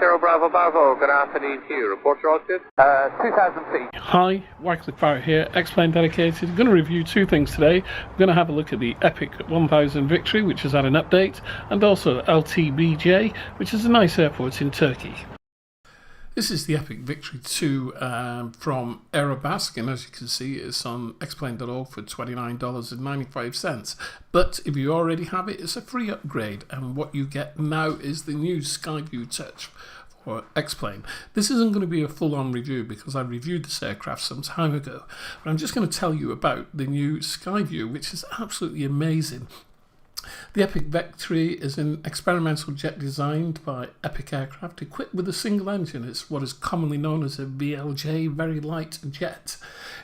Zero Bravo Bravo, good afternoon to you. Report your altitude. 2,000 feet. Hi, Wycliffe Barrett here, Xplane Dedicated. I'm going to review two things today. I'm going to have a look at the Epic 1000 Victory, which has had an update, and also LTBJ, which is a nice airport in Turkey. This is the Epic Victory 2 from Aerobask, and as you can see it's on xplane.org for $29.95. But if you already have it, it's a free upgrade, and what you get now is the new Skyview Touch for Xplane. This isn't going to be a full-on review because I reviewed this aircraft some time ago, but I'm just going to tell you about the new Skyview, which is absolutely amazing. The Epic Victory is an experimental jet designed by Epic Aircraft, equipped with a single engine. It's what is commonly known as a VLJ, very light jet.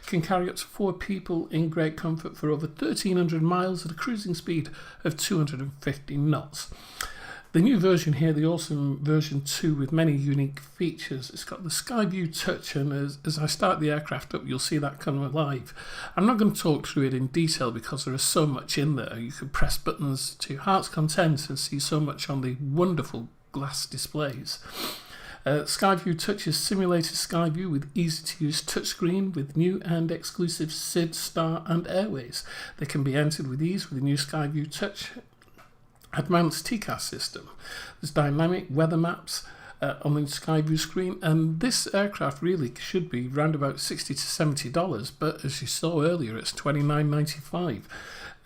It can carry up to 4 people in great comfort for over 1,300 miles at a cruising speed of 250 knots. The new version here, the awesome version 2 with many unique features. It's got the Skyview Touch, and as I start the aircraft up, you'll see that come alive. I'm not going to talk through it in detail because there is so much in there. You can press buttons to your heart's content and see so much on the wonderful glass displays. Skyview Touch is simulated Skyview with easy-to-use touchscreen with new and exclusive SID, Star and Airways. They can be entered with ease with the new Skyview Touch advanced TCAS system. There's dynamic weather maps on the Skyview screen, and this aircraft really should be around about $60 to $70, but as you saw earlier, it's $29.95.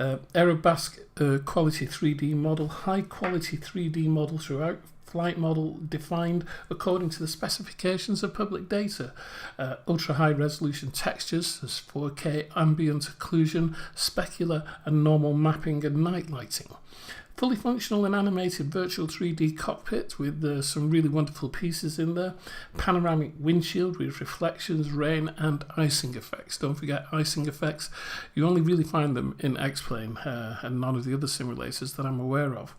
Aerobask quality 3D model, high quality 3D model throughout, flight model defined according to the specifications of public data. Ultra high resolution textures, there's 4K ambient occlusion, specular and normal mapping and night lighting. Fully functional and animated virtual 3D cockpit with some really wonderful pieces in there. Panoramic windshield with reflections, rain and icing effects. Don't forget icing effects. You only really find them in Xplane and none of the other simulators that I'm aware of.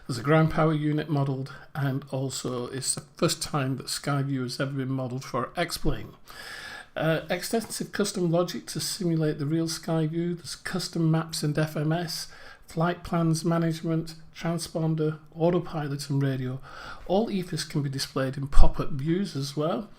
There's a ground power unit modelled, and also it's the first time that Skyview has ever been modelled for Xplane. Extensive custom logic to simulate the real Skyview. There's custom maps and FMS. Flight plans management, transponder, autopilot and radio. All EFIS can be displayed in pop-up views as well.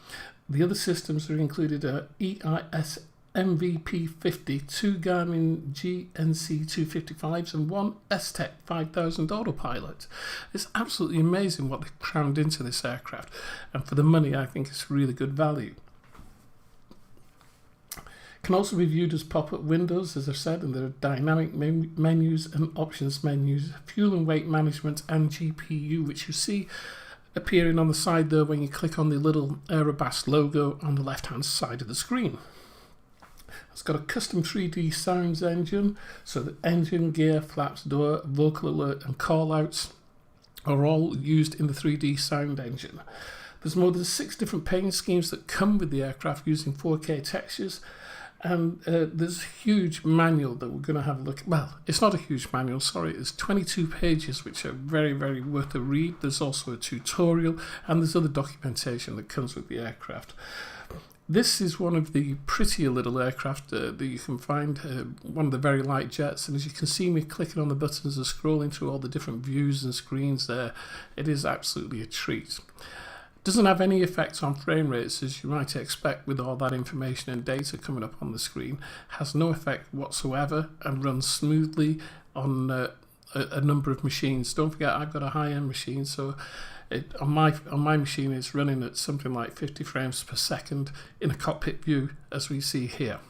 The other systems are included EIS MVP50, 2 Garmin GNC 255s and 1 STEC 5000 autopilot. It's absolutely amazing what they've crammed into this aircraft, and for the money I think it's really good value. Can also be viewed as pop-up windows, as I've said, and there are dynamic menus and options menus, fuel and weight management and GPU, which you see appearing on the side there when you click on the little Aerobask logo on the left-hand side of the screen. It's got a custom 3D sounds engine, so the engine, gear, flaps, door, vocal alert and call-outs are all used in the 3D sound engine. There's more than 6 different paint schemes that come with the aircraft using 4K textures. And there's a huge manual that we're going to have a look at. Well, it's not a huge manual, sorry. It's 22 pages, which are very, very worth a read. There's also a tutorial, and there's other documentation that comes with the aircraft. This is one of the prettier little aircraft that you can find, one of the very light jets. And as you can see me clicking on the buttons and scrolling through all the different views and screens there, it is absolutely a treat. Doesn't have any effect on frame rates, as you might expect with all that information and data coming up on the screen. Has no effect whatsoever and runs smoothly on a number of machines. Don't forget, I've got a high-end machine, so on my machine it's running at something like 50 frames per second in a cockpit view, as we see here.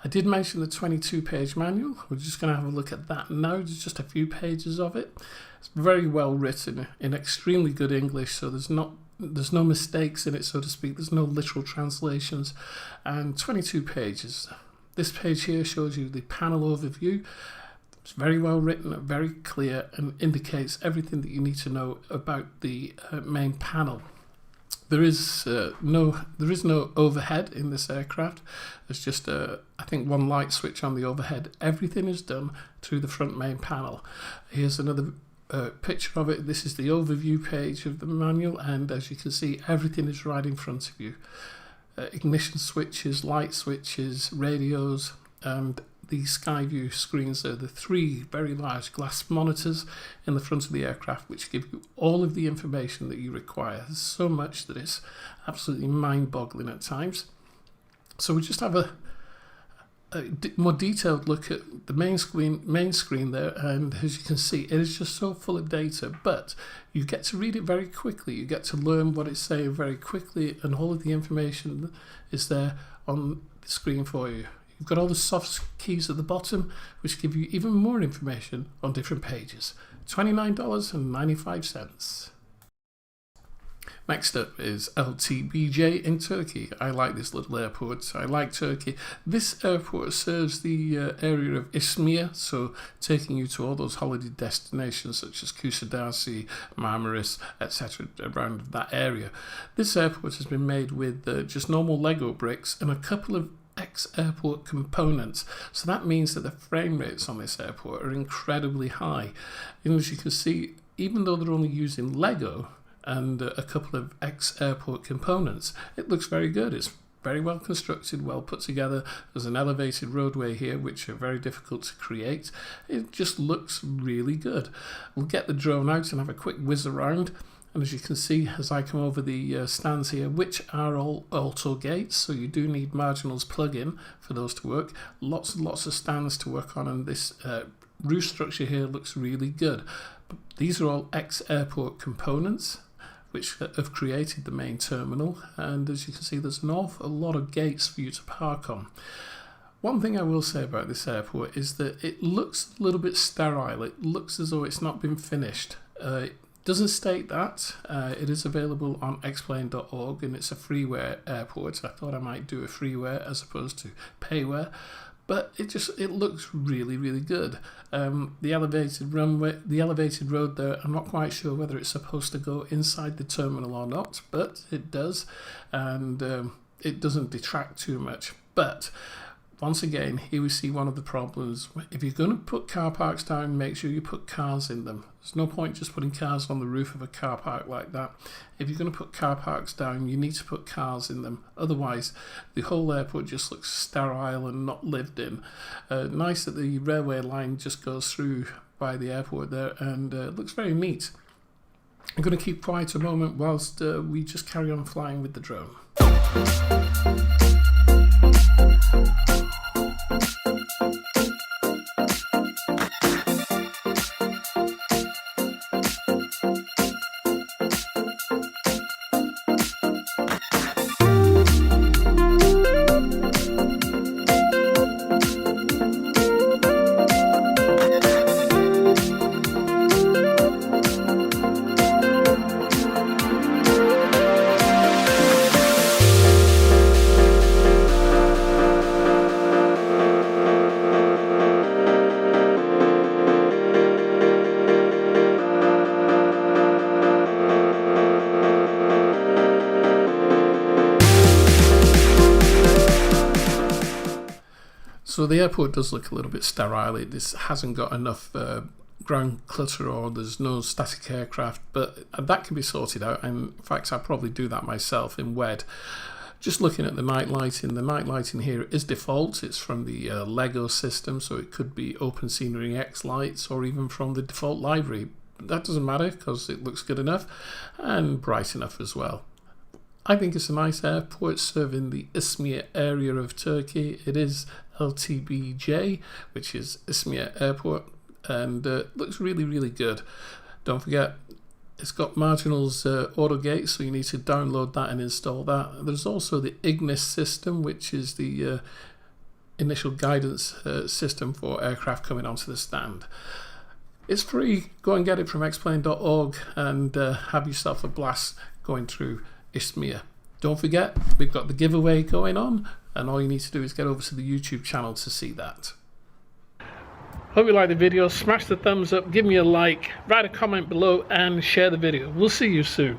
I did mention the 22-page manual. We're just going to have a look at that now. There's just a few pages of it. It's very well written in extremely good English, so there's no mistakes in it, so to speak. There's no literal translations, and 22 pages. This page here shows you the panel overview. It's very well written, very clear, and indicates everything that you need to know about the main panel. There is no overhead in this aircraft. There's just I think one light switch on the overhead. Everything is done through the front main panel. Here's another picture of it. This is the overview page of the manual, and as you can see, everything is right in front of you. Ignition switches, light switches, radios, and the Skyview screens there, the 3 very large glass monitors in the front of the aircraft, which give you all of the information that you require. There's so much that it's absolutely mind-boggling at times. So we just have a more detailed look at the main screen there, and as you can see, it is just so full of data, but you get to read it very quickly. You get to learn what it's saying very quickly, and all of the information is there on the screen for you. You've got all the soft keys at the bottom, which give you even more information on different pages. $29.95. Next up is LTBJ in Turkey. I like this little airport. I like Turkey. This airport serves the area of Izmir, so taking you to all those holiday destinations such as Kusadasi, Marmaris, etc. around that area. This airport has been made with just normal Lego bricks and a couple of X-airport components, so that means that the frame rates on this airport are incredibly high. And as you can see, even though they're only using Lego and a couple of X-airport components, it looks very good. It's very well constructed, well put together. There's an elevated roadway here, which are very difficult to create. It just looks really good. We'll get the drone out and have a quick whiz around. And as you can see, as I come over the stands here, which are all auto gates, so you do need marginals plug-in for those to work. Lots and lots of stands to work on, and this roof structure here looks really good. But these are all X-airport components which have created the main terminal, and as you can see, there's an awful lot of gates for you to park on. One thing I will say about this airport is that it looks a little bit sterile. It looks as though it's not been finished. It doesn't state that. It is available on Xplane.org, and it's a freeware airport. I thought I might do a freeware as opposed to payware, but it looks really, really good. The elevated runway, the elevated road there, I'm not quite sure whether it's supposed to go inside the terminal or not, but it does, and it doesn't detract too much. But once again, here we see one of the problems. If you're going to put car parks down, make sure you put cars in them. There's no point just putting cars on the roof of a car park like that. If you're going to put car parks down, you need to put cars in them. Otherwise, the whole airport just looks sterile and not lived in. Nice that the railway line just goes through by the airport there, and it looks very neat. I'm going to keep quiet a moment whilst we just carry on flying with the drone. So the airport does look a little bit sterile. It just hasn't got enough ground clutter, or there's no static aircraft, but that can be sorted out. And in fact, I'll probably do that myself in WED. Just looking at the night lighting here is default. It's from the Lego system, so it could be Open Scenery X lights or even from the default library. That doesn't matter because it looks good enough and bright enough as well. I think it's a nice airport serving the Izmir area of Turkey. It is LTBJ, which is Izmir Airport, and looks really, really good. Don't forget, it's got marginals auto gate, so you need to download that and install that. There's also the Ignis system, which is the initial guidance system for aircraft coming onto the stand. It's free. Go and get it from Xplane.org and have yourself a blast going through Izmir. Don't forget, we've got the giveaway going on, and all you need to do is get over to the YouTube channel to see that. Hope you like the video. Smash the thumbs up, give me a like, write a comment below, and share the video. We'll see you soon.